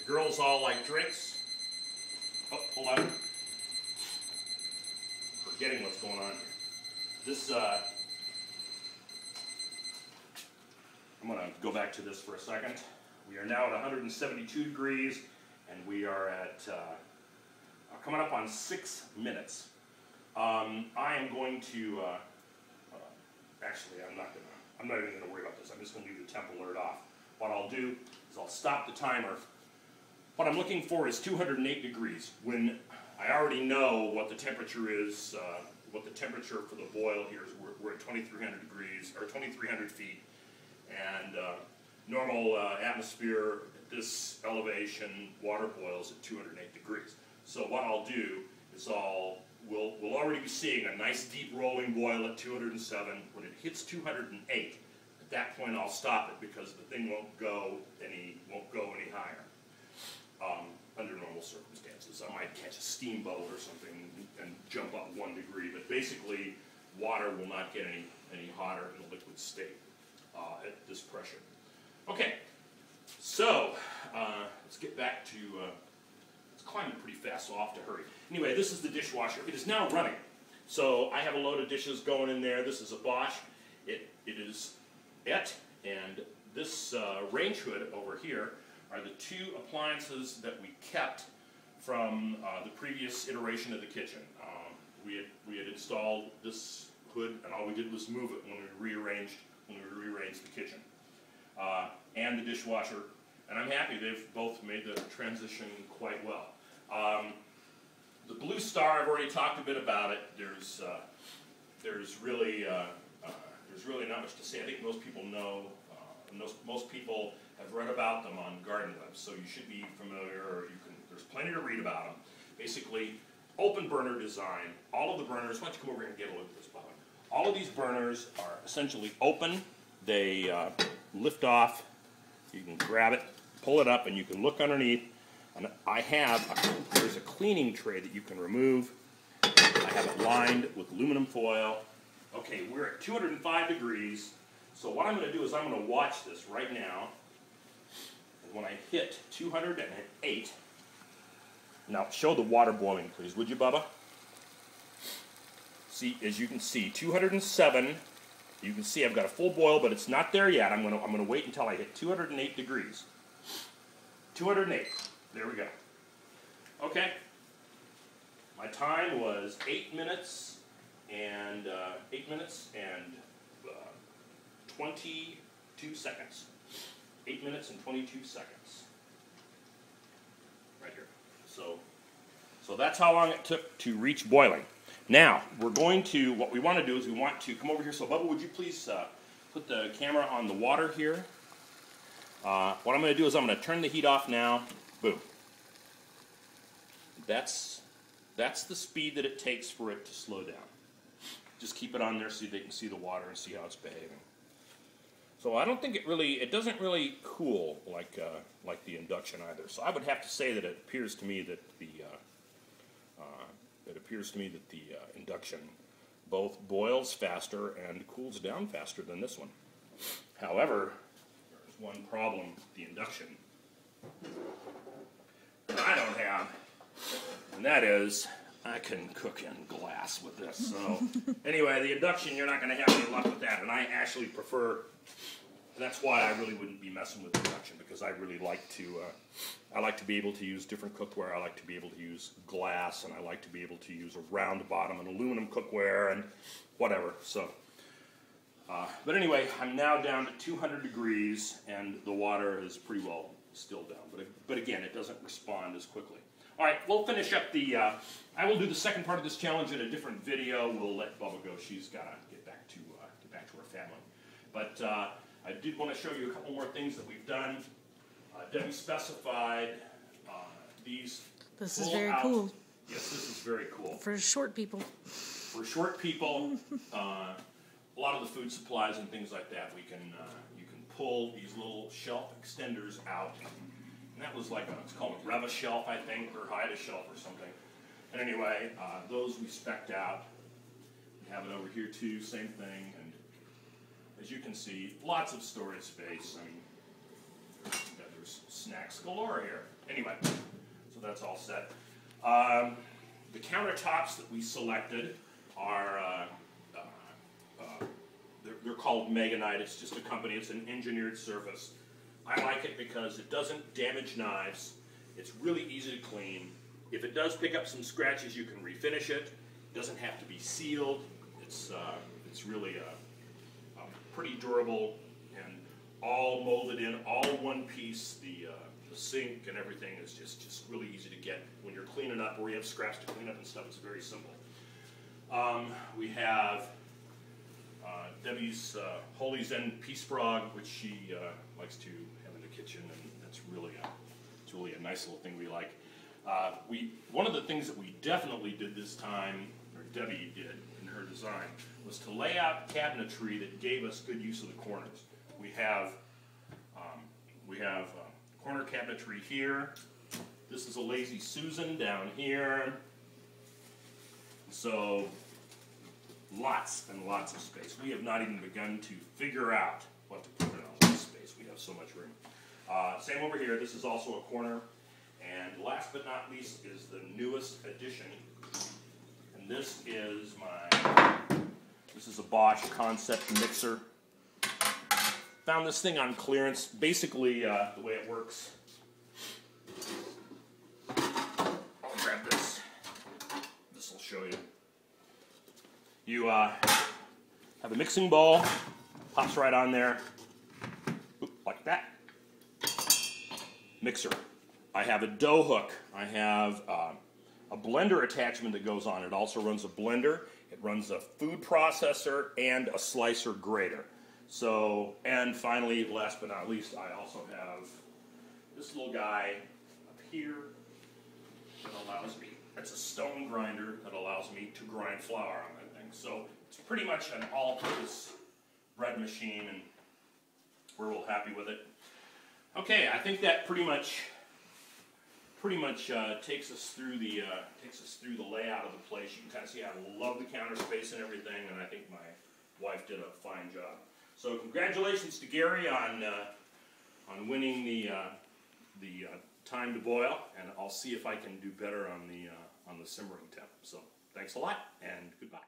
girls all like drinks. Oh, hold on. Forgetting what's going on here. This, I'm going to go back to this for a second. We are now at 172 degrees, and we are at coming up on 6 minutes. I am going to, actually, I'm not even going to worry about this. I'm just going to leave the temp alert off. What I'll do is I'll stop the timer. What I'm looking for is 208 degrees. When I already know what the temperature is, what the temperature for the boil here is. We're at 2,300 degrees, or 2,300 feet, and normal atmosphere at this elevation, water boils at 208 degrees. So what I'll do is we'll already be seeing a nice deep rolling boil at 207. When it hits 208, at that point I'll stop it because the thing won't go any higher. Under normal circumstances, I might catch a steamboat or something and jump up 1 degree, but basically water will not get any hotter in the liquid state at this pressure. Okay, so let's get back to, it's climbing pretty fast, so I'll have to hurry. Anyway, this is the dishwasher. It is now running. So I have a load of dishes going in there. This is a Bosch. It is it, and this range hood over here are the 2 appliances that we kept from the previous iteration of the kitchen. We had installed this hood, and all we did was move it when we rearranged the kitchen and the dishwasher. And I'm happy they've both made the transition quite well. The Bluestar, I've already talked a bit about it. There's really not much to say. I think most people know. Most people have read about them on Garden Web, so you should be familiar, or there's plenty to read about them. Basically, open burner design. All of the burners, why don't you come over here and get a look at this, Bob? All of these burners are essentially open. They lift off. You can grab it, pull it up, and you can look underneath. And there's a cleaning tray that you can remove. I have it lined with aluminum foil. Okay, we're at 205 degrees. So what I'm going to do is I'm going to watch this right now. And when I hit 208, now show the water boiling, please, would you, Bubba? See, as you can see, 207. You can see I've got a full boil, but it's not there yet. I'm going to wait until I hit 208 degrees. 208. There we go. Okay. My time was 8 minutes and 22 seconds. 8 minutes and 22 seconds. Right here. So that's how long it took to reach boiling. Now, what we want to do is we want to come over here. So, Bubba, would you please put the camera on the water here? What I'm going to do is I'm going to turn the heat off now. Boom. That's the speed that it takes for it to slow down. Just keep it on there so they can see the water and see how it's behaving. So I don't think it doesn't really cool like the induction either. So I would have to say that it appears to me that the induction both boils faster and cools down faster than this one. However, there's one problem with the induction that I don't have, and that is I can cook in glass with this. So anyway, the induction, you're not going to have any luck with that, and I actually prefer. That's why I really wouldn't be messing with induction, because I really like to. I like to be able to use different cookware. I like to be able to use glass, and I like to be able to use a round bottom and aluminum cookware and whatever. So, but anyway, I'm now down to 200 degrees, and the water is pretty well still down. But again, it doesn't respond as quickly. All right, we'll finish up the. I will do the second part of this challenge in a different video. We'll let Bubba go. She's got to get back to her family. But I did want to show you a couple more things that we've done. Debbie specified these. This is very cool. Yes, this is very cool. For short people. For short people, a lot of the food supplies and things like that, you can pull these little shelf extenders out. And that was like it's called a Reva shelf, I think, or Haida shelf or something. And anyway, those we spec'd out. We have it over here too, same thing. And as you can see, lots of storage space. I mean, there's there's snacks galore here. Anyway, so that's all set. The countertops that we selected are, they're called Meganite. It's just a company, it's an engineered surface. I like it because it doesn't damage knives. It's really easy to clean. If it does pick up some scratches, you can refinish it. It doesn't have to be sealed. It's really pretty durable and all molded in, all one piece. The sink and everything is just really easy to get. When you're cleaning up, or you have scraps to clean up and stuff, it's very simple. We have Debbie's Holy Zen Peace Frog, which she likes to have in the kitchen, and that's really it's really a nice little thing we like. One of the things that we definitely did this time, or Debbie did in her design, was to lay out cabinetry that gave us good use of the corners. We have corner cabinetry here. This is a Lazy Susan down here. So lots and lots of space. We have not even begun to figure out what to put in all this space. We have so much room. Same over here. This is also a corner. And last but not least is the newest addition. And this is a Bosch Concept mixer. Found this thing on clearance. Basically, the way it works, I'll grab this. This will show you. You have a mixing bowl, pops right on there, like that. Mixer. I have a dough hook. I have a blender attachment that goes on. It also runs a blender. It runs a food processor and a slicer grater. So, and finally, last but not least, I also have this little guy up here that allows me, it's a stone grinder that allows me to grind flour on that thing. So it's pretty much an all-purpose bread machine, and we're real happy with it. Okay, I think that pretty much takes us through the layout of the place. You can kind of see I love the counter space and everything, and I think my wife did a fine job. So congratulations to Gary on winning the time to boil, and I'll see if I can do better on the simmering temp. So thanks a lot, and goodbye.